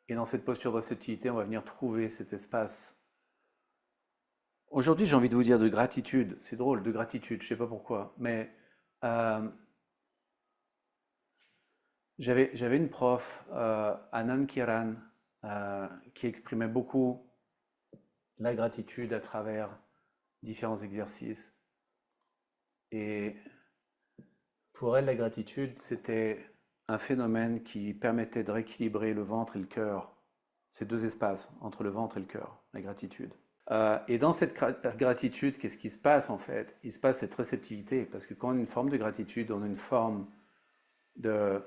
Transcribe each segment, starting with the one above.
Et dans cette posture de réceptivité, on va venir trouver cet espace. Aujourd'hui, j'ai envie de vous dire de gratitude. C'est drôle, de gratitude, je sais pas pourquoi. Mais euh, j'avais une prof, Anand Kiran, qui exprimait beaucoup la gratitude à travers différents exercices. Et pour elle, la gratitude, c'était un phénomène qui permettait de rééquilibrer le ventre et le cœur. Ces deux espaces entre le ventre et le cœur, la gratitude. Et dans cette gratitude, qu'est-ce qui se passe en fait? Il se passe cette réceptivité, parce que quand on a une forme de gratitude, on a une forme de,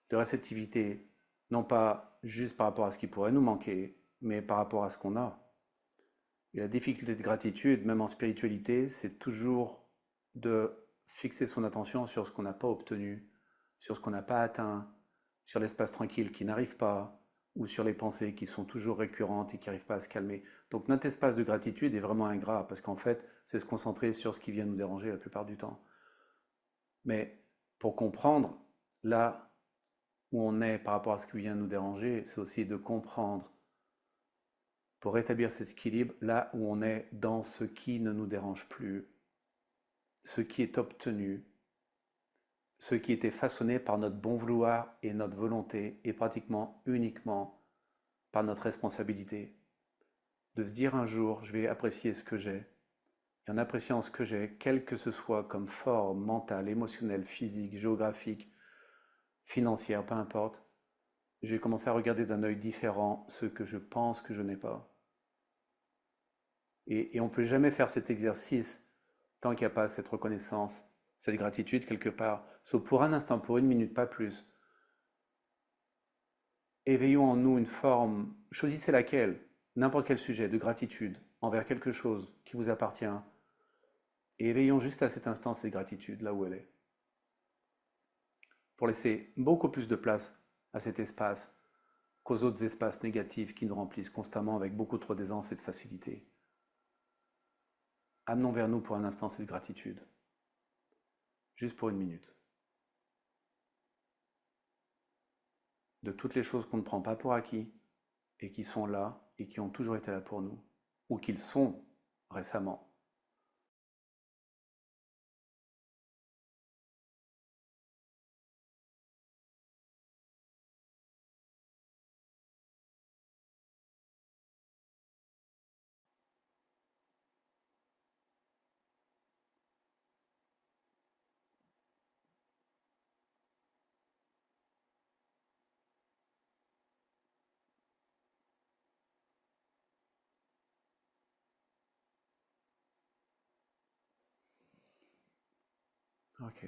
de réceptivité, non pas juste par rapport à ce qui pourrait nous manquer, mais par rapport à ce qu'on a. Et la difficulté de gratitude, même en spiritualité, c'est toujours de fixer son attention sur ce qu'on n'a pas obtenu, sur ce qu'on n'a pas atteint, sur l'espace tranquille qui n'arrive pas, ou sur les pensées qui sont toujours récurrentes et qui n'arrivent pas à se calmer. Donc notre espace de gratitude est vraiment ingrat, parce qu'en fait, c'est se concentrer sur ce qui vient nous déranger la plupart du temps. Mais pour comprendre, là où on est par rapport à ce qui vient nous déranger, c'est aussi de comprendre, pour rétablir cet équilibre, là où on est dans ce qui ne nous dérange plus, ce qui est obtenu, ce qui était façonné par notre bon vouloir et notre volonté, et pratiquement uniquement par notre responsabilité. De se dire un jour, je vais apprécier ce que j'ai, et en appréciant ce que j'ai, quel que ce soit comme forme mentale, émotionnelle, physique, géographique, financière, peu importe, je vais commencer à regarder d'un œil différent ce que je pense que je n'ai pas. Et on ne peut jamais faire cet exercice tant qu'il n'y a pas cette reconnaissance, cette gratitude quelque part, sauf pour un instant, pour une minute, pas plus. Éveillons en nous une forme, choisissez laquelle, n'importe quel sujet, de gratitude envers quelque chose qui vous appartient, et éveillons juste à cet instant cette gratitude là où elle est, pour laisser beaucoup plus de place à cet espace qu'aux autres espaces négatifs qui nous remplissent constamment avec beaucoup trop d'aisance et de facilité. Amenons vers nous pour un instant cette gratitude, juste pour une minute, de toutes les choses qu'on ne prend pas pour acquis et qui sont là et qui ont toujours été là pour nous, ou qu'ils sont récemment. Ok.